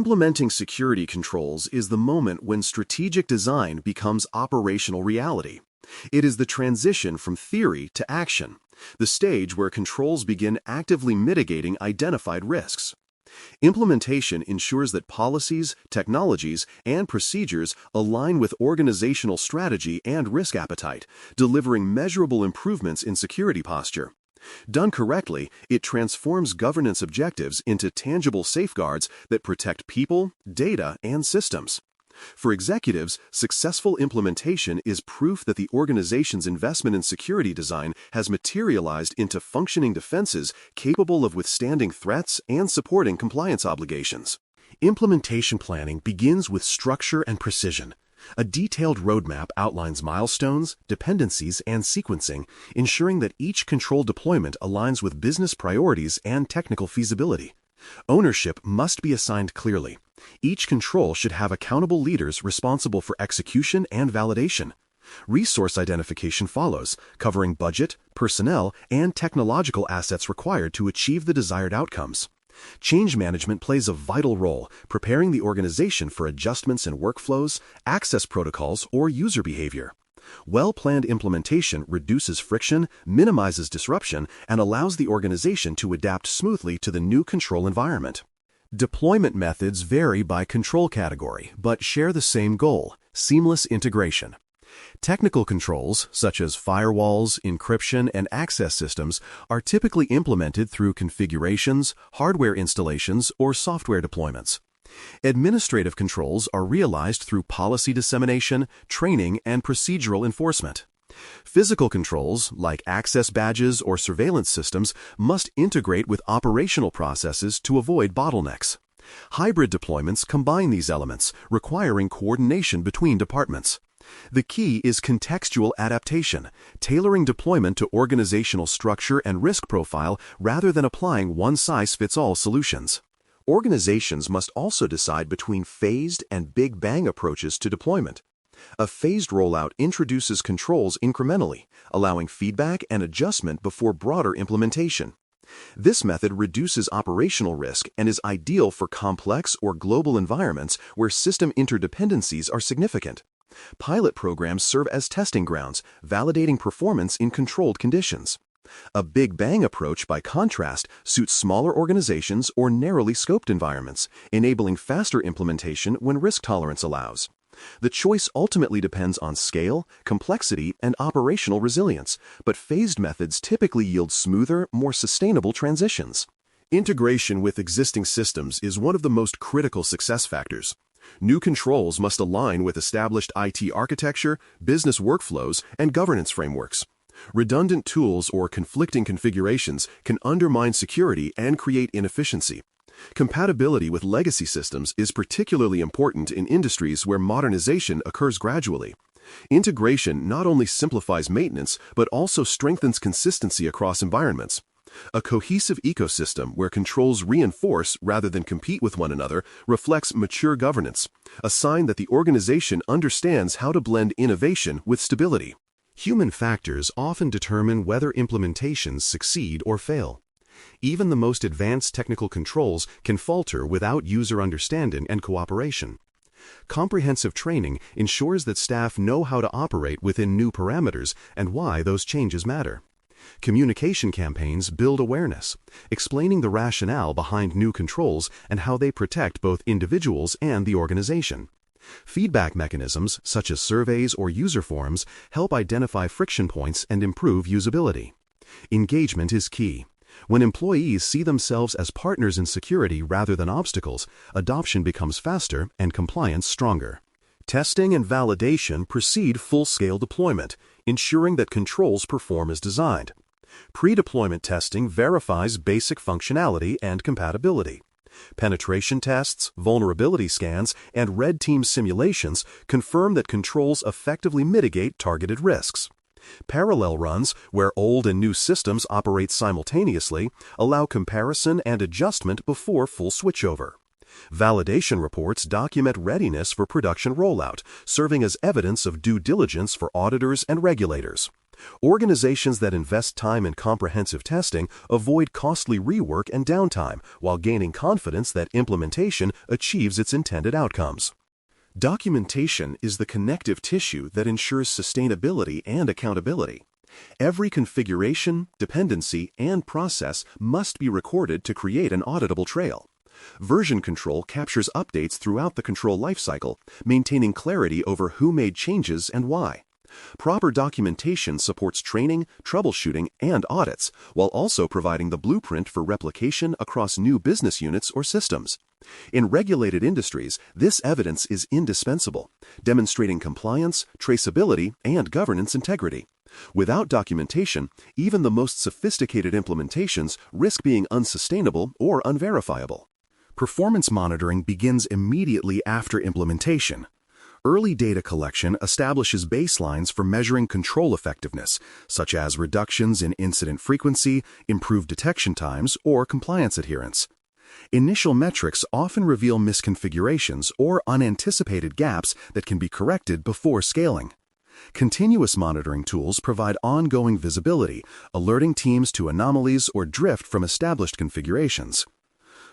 Implementing security controls is the moment when strategic design becomes operational reality. It is the transition from theory to action, the stage where controls begin actively mitigating identified risks. Implementation ensures that policies, technologies, and procedures align with organizational strategy and risk appetite, delivering measurable improvements in security posture. Done correctly, it transforms governance objectives into tangible safeguards that protect people, data, and systems. For executives, successful implementation is proof that the organization's investment in security design has materialized into functioning defenses capable of withstanding threats and supporting compliance obligations. Implementation planning begins with structure and precision. A detailed roadmap outlines milestones, dependencies, and sequencing, ensuring that each control deployment aligns with business priorities and technical feasibility. Ownership must be assigned clearly. Each control should have accountable leaders responsible for execution and validation. Resource identification follows, covering budget, personnel, and technological assets required to achieve the desired outcomes. Change management plays a vital role, preparing the organization for adjustments in workflows, access protocols, or user behavior. Well-planned implementation reduces friction, minimizes disruption, and allows the organization to adapt smoothly to the new control environment. Deployment methods vary by control category, but share the same goal: seamless integration. Technical controls, such as firewalls, encryption, and access systems, are typically implemented through configurations, hardware installations, or software deployments. Administrative controls are realized through policy dissemination, training, and procedural enforcement. Physical controls, like access badges or surveillance systems, must integrate with operational processes to avoid bottlenecks. Hybrid deployments combine these elements, requiring coordination between departments. The key is contextual adaptation, tailoring deployment to organizational structure and risk profile rather than applying one-size-fits-all solutions. Organizations must also decide between phased and big bang approaches to deployment. A phased rollout introduces controls incrementally, allowing feedback and adjustment before broader implementation. This method reduces operational risk and is ideal for complex or global environments where system interdependencies are significant. Pilot programs serve as testing grounds, validating performance in controlled conditions. A Big Bang approach, by contrast, suits smaller organizations or narrowly scoped environments, enabling faster implementation when risk tolerance allows. The choice ultimately depends on scale, complexity, and operational resilience, but phased methods typically yield smoother, more sustainable transitions. Integration with existing systems is one of the most critical success factors. New controls must align with established IT architecture, business workflows, and governance frameworks. Redundant tools or conflicting configurations can undermine security and create inefficiency. Compatibility with legacy systems is particularly important in industries where modernization occurs gradually. Integration not only simplifies maintenance, but also strengthens consistency across environments. A cohesive ecosystem where controls reinforce rather than compete with one another reflects mature governance, a sign that the organization understands how to blend innovation with stability. Human factors often determine whether implementations succeed or fail. Even the most advanced technical controls can falter without user understanding and cooperation. Comprehensive training ensures that staff know how to operate within new parameters and why those changes matter. Communication campaigns build awareness, explaining the rationale behind new controls and how they protect both individuals and the organization. Feedback mechanisms, such as surveys or user forums, help identify friction points and improve usability. Engagement is key. When employees see themselves as partners in security rather than obstacles, adoption becomes faster and compliance stronger. Testing and validation precede full-scale deployment, ensuring that controls perform as designed. Pre-deployment testing verifies basic functionality and compatibility. Penetration tests, vulnerability scans, and red team simulations confirm that controls effectively mitigate targeted risks. Parallel runs, where old and new systems operate simultaneously, allow comparison and adjustment before full switchover. Validation reports document readiness for production rollout, serving as evidence of due diligence for auditors and regulators. Organizations that invest time in comprehensive testing avoid costly rework and downtime while gaining confidence that implementation achieves its intended outcomes. Documentation is the connective tissue that ensures sustainability and accountability. Every configuration, dependency, and process must be recorded to create an auditable trail. Version control captures updates throughout the control lifecycle, maintaining clarity over who made changes and why. Proper documentation supports training, troubleshooting, and audits, while also providing the blueprint for replication across new business units or systems. In regulated industries, this evidence is indispensable, demonstrating compliance, traceability, and governance integrity. Without documentation, even the most sophisticated implementations risk being unsustainable or unverifiable. Performance monitoring begins immediately after implementation. Early data collection establishes baselines for measuring control effectiveness, such as reductions in incident frequency, improved detection times, or compliance adherence. Initial metrics often reveal misconfigurations or unanticipated gaps that can be corrected before scaling. Continuous monitoring tools provide ongoing visibility, alerting teams to anomalies or drift from established configurations.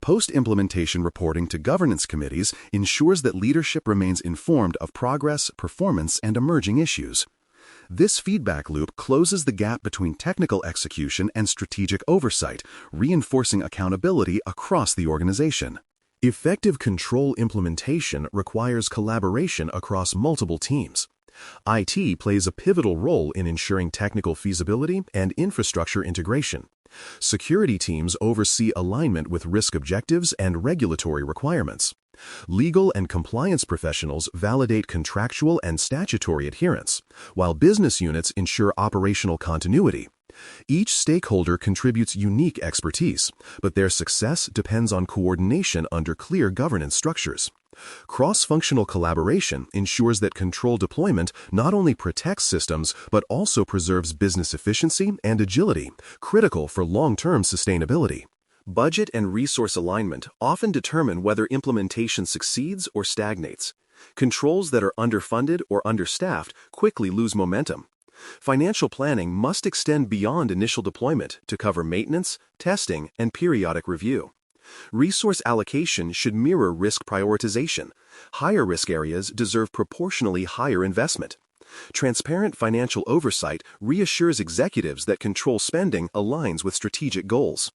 Post-implementation reporting to governance committees ensures that leadership remains informed of progress, performance, and emerging issues. This feedback loop closes the gap between technical execution and strategic oversight, reinforcing accountability across the organization. Effective control implementation requires collaboration across multiple teams. IT plays a pivotal role in ensuring technical feasibility and infrastructure integration. Security teams oversee alignment with risk objectives and regulatory requirements. Legal and compliance professionals validate contractual and statutory adherence, while business units ensure operational continuity. Each stakeholder contributes unique expertise, but their success depends on coordination under clear governance structures. Cross-functional collaboration ensures that control deployment not only protects systems but also preserves business efficiency and agility, critical for long-term sustainability. Budget and resource alignment often determine whether implementation succeeds or stagnates. Controls that are underfunded or understaffed quickly lose momentum. Financial planning must extend beyond initial deployment to cover maintenance, testing, and periodic review. Resource allocation should mirror risk prioritization. Higher risk areas deserve proportionally higher investment. Transparent financial oversight reassures executives that control spending aligns with strategic goals.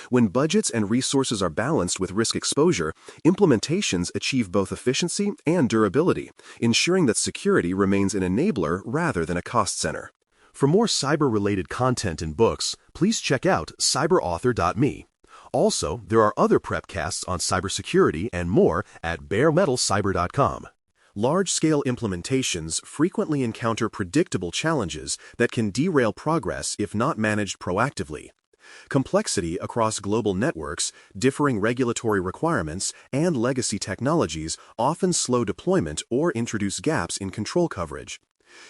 When budgets and resources are balanced with risk exposure, implementations achieve both efficiency and durability, ensuring that security remains an enabler rather than a cost center. For more cyber-related content and books, please check out cyberauthor.me. Also, there are other prepcasts on cybersecurity and more at baremetalcyber.com. Large-scale implementations frequently encounter predictable challenges that can derail progress if not managed proactively. Complexity across global networks, differing regulatory requirements, and legacy technologies often slow deployment or introduce gaps in control coverage.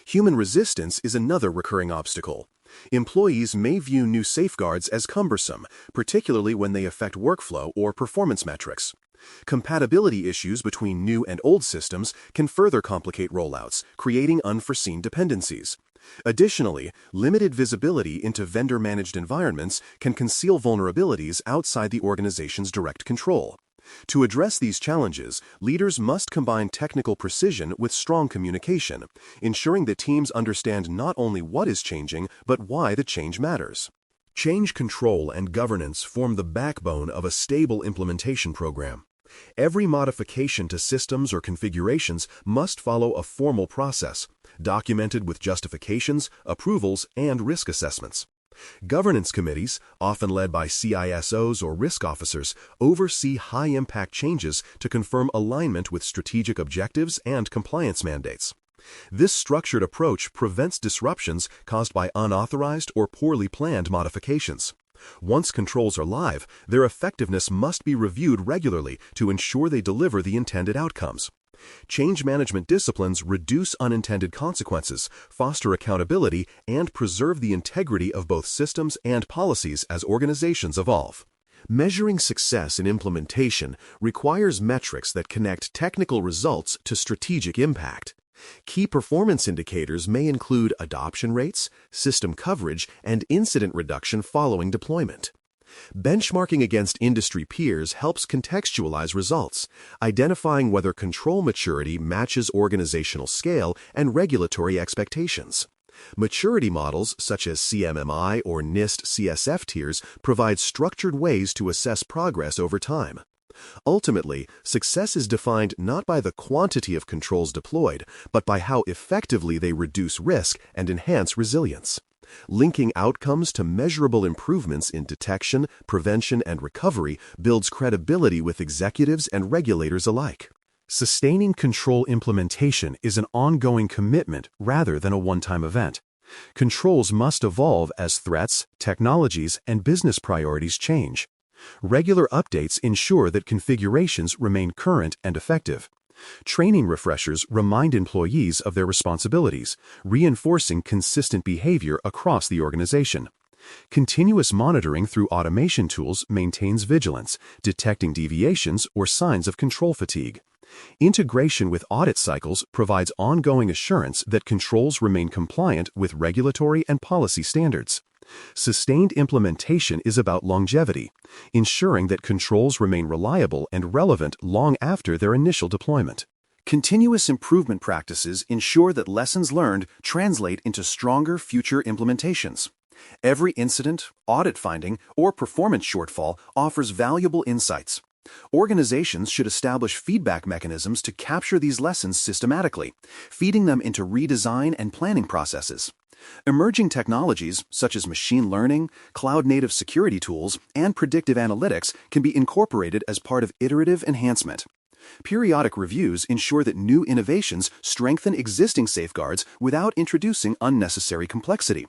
Human resistance is another recurring obstacle. Employees may view new safeguards as cumbersome, particularly when they affect workflow or performance metrics. Compatibility issues between new and old systems can further complicate rollouts, creating unforeseen dependencies. Additionally, limited visibility into vendor-managed environments can conceal vulnerabilities outside the organization's direct control. To address these challenges, leaders must combine technical precision with strong communication, ensuring that teams understand not only what is changing, but why the change matters. Change control and governance form the backbone of a stable implementation program. Every modification to systems or configurations must follow a formal process, documented with justifications, approvals, and risk assessments. Governance committees, often led by CISOs or risk officers, oversee high-impact changes to confirm alignment with strategic objectives and compliance mandates. This structured approach prevents disruptions caused by unauthorized or poorly planned modifications. Once controls are live, their effectiveness must be reviewed regularly to ensure they deliver the intended outcomes. Change management disciplines reduce unintended consequences, foster accountability, and preserve the integrity of both systems and policies as organizations evolve. Measuring success in implementation requires metrics that connect technical results to strategic impact. Key performance indicators may include adoption rates, system coverage, and incident reduction following deployment. Benchmarking against industry peers helps contextualize results, identifying whether control maturity matches organizational scale and regulatory expectations. Maturity models such as CMMI or NIST CSF tiers provide structured ways to assess progress over time. Ultimately, success is defined not by the quantity of controls deployed, but by how effectively they reduce risk and enhance resilience. Linking outcomes to measurable improvements in detection, prevention, and recovery builds credibility with executives and regulators alike. Sustaining control implementation is an ongoing commitment rather than a one-time event. Controls must evolve as threats, technologies, and business priorities change. Regular updates ensure that configurations remain current and effective. Training refreshers remind employees of their responsibilities, reinforcing consistent behavior across the organization. Continuous monitoring through automation tools maintains vigilance, detecting deviations or signs of control fatigue. Integration with audit cycles provides ongoing assurance that controls remain compliant with regulatory and policy standards. Sustained implementation is about longevity, ensuring that controls remain reliable and relevant long after their initial deployment. Continuous improvement practices ensure that lessons learned translate into stronger future implementations. Every incident, audit finding, or performance shortfall offers valuable insights. Organizations should establish feedback mechanisms to capture these lessons systematically, feeding them into redesign and planning processes. Emerging technologies, such as machine learning, cloud-native security tools, and predictive analytics can be incorporated as part of iterative enhancement. Periodic reviews ensure that new innovations strengthen existing safeguards without introducing unnecessary complexity.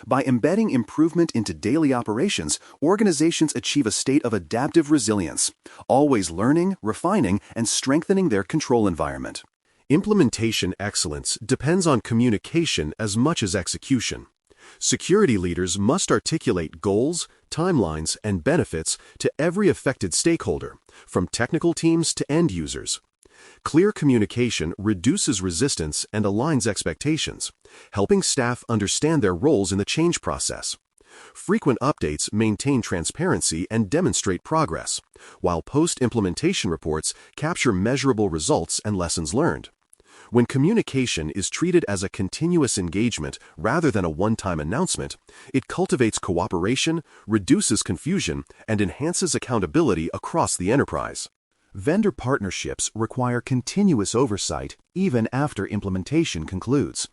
By embedding improvement into daily operations, organizations achieve a state of adaptive resilience, always learning, refining, and strengthening their control environment. Implementation excellence depends on communication as much as execution. Security leaders must articulate goals, timelines, and benefits to every affected stakeholder, from technical teams to end users. Clear communication reduces resistance and aligns expectations, helping staff understand their roles in the change process. Frequent updates maintain transparency and demonstrate progress, while post-implementation reports capture measurable results and lessons learned. When communication is treated as a continuous engagement rather than a one-time announcement, it cultivates cooperation, reduces confusion, and enhances accountability across the enterprise. Vendor partnerships require continuous oversight even after implementation concludes.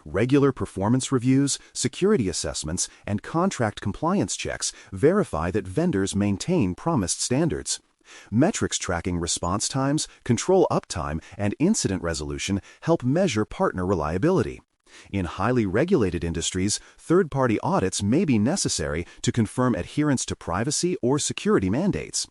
Regular performance reviews, security assessments, and contract compliance checks verify that vendors maintain promised standards. Metrics tracking response times, control uptime, and incident resolution help measure partner reliability. In highly regulated industries, third-party audits may be necessary to confirm adherence to privacy or security mandates.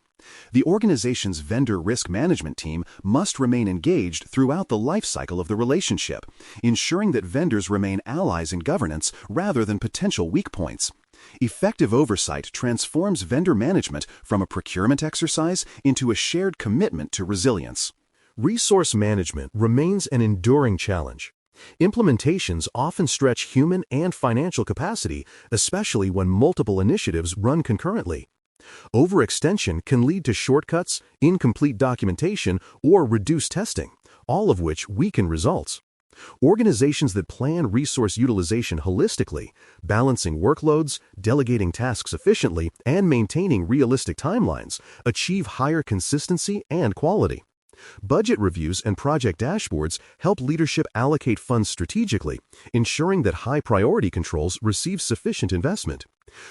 The organization's vendor risk management team must remain engaged throughout the life cycle of the relationship, ensuring that vendors remain allies in governance rather than potential weak points. Effective oversight transforms vendor management from a procurement exercise into a shared commitment to resilience. Resource management remains an enduring challenge. Implementations often stretch human and financial capacity, especially when multiple initiatives run concurrently. Overextension can lead to shortcuts, incomplete documentation, or reduced testing, all of which weaken results. Organizations that plan resource utilization holistically, balancing workloads, delegating tasks efficiently, and maintaining realistic timelines, achieve higher consistency and quality. Budget reviews and project dashboards help leadership allocate funds strategically, ensuring that high-priority controls receive sufficient investment.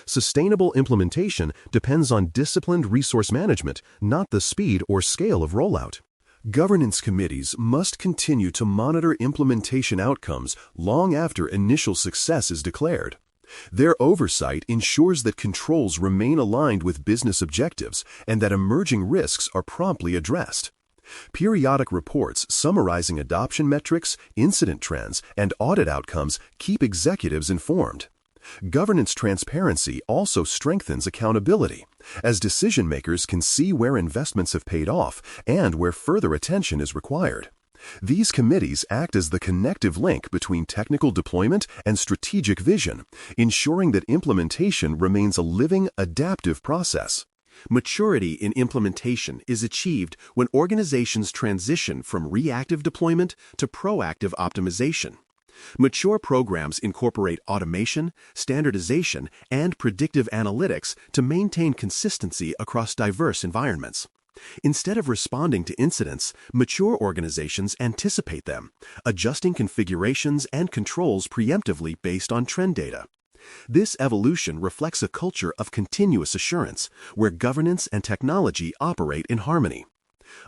Sustainable implementation depends on disciplined resource management, not the speed or scale of rollout. Governance committees must continue to monitor implementation outcomes long after initial success is declared. Their oversight ensures that controls remain aligned with business objectives and that emerging risks are promptly addressed. Periodic reports summarizing adoption metrics, incident trends, and audit outcomes keep executives informed. Governance transparency also strengthens accountability, as decision-makers can see where investments have paid off and where further attention is required. These committees act as the connective link between technical deployment and strategic vision, ensuring that implementation remains a living, adaptive process. Maturity in implementation is achieved when organizations transition from reactive deployment to proactive optimization. Mature programs incorporate automation, standardization, and predictive analytics to maintain consistency across diverse environments. Instead of responding to incidents, mature organizations anticipate them, adjusting configurations and controls preemptively based on trend data. This evolution reflects a culture of continuous assurance, where governance and technology operate in harmony.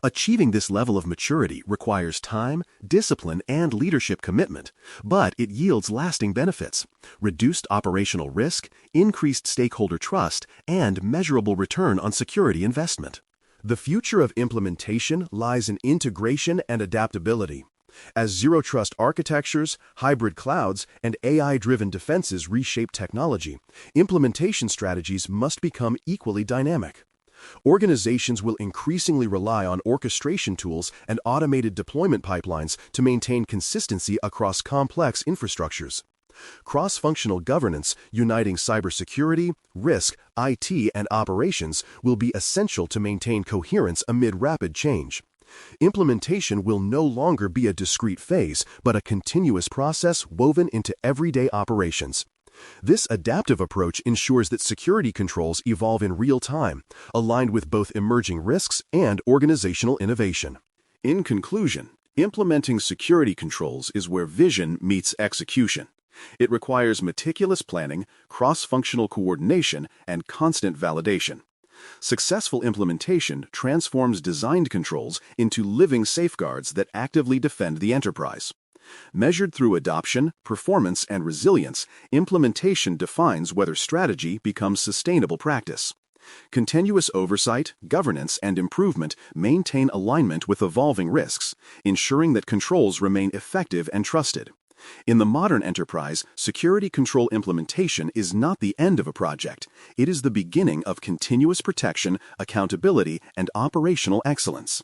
Achieving this level of maturity requires time, discipline, and leadership commitment, but it yields lasting benefits: reduced operational risk, increased stakeholder trust, and measurable return on security investment. The future of implementation lies in integration and adaptability. As zero-trust architectures, hybrid clouds, and AI-driven defenses reshape technology, implementation strategies must become equally dynamic. Organizations will increasingly rely on orchestration tools and automated deployment pipelines to maintain consistency across complex infrastructures. Cross-functional governance, uniting cybersecurity, risk, IT, and operations, will be essential to maintain coherence amid rapid change. Implementation will no longer be a discrete phase, but a continuous process woven into everyday operations. This adaptive approach ensures that security controls evolve in real time, aligned with both emerging risks and organizational innovation. In conclusion, implementing security controls is where vision meets execution. It requires meticulous planning, cross-functional coordination, and constant validation. Successful implementation transforms designed controls into living safeguards that actively defend the enterprise. Measured through adoption, performance, and resilience, implementation defines whether strategy becomes sustainable practice. Continuous oversight, governance, and improvement maintain alignment with evolving risks, ensuring that controls remain effective and trusted. In the modern enterprise, security control implementation is not the end of a project. It is the beginning of continuous protection, accountability, and operational excellence.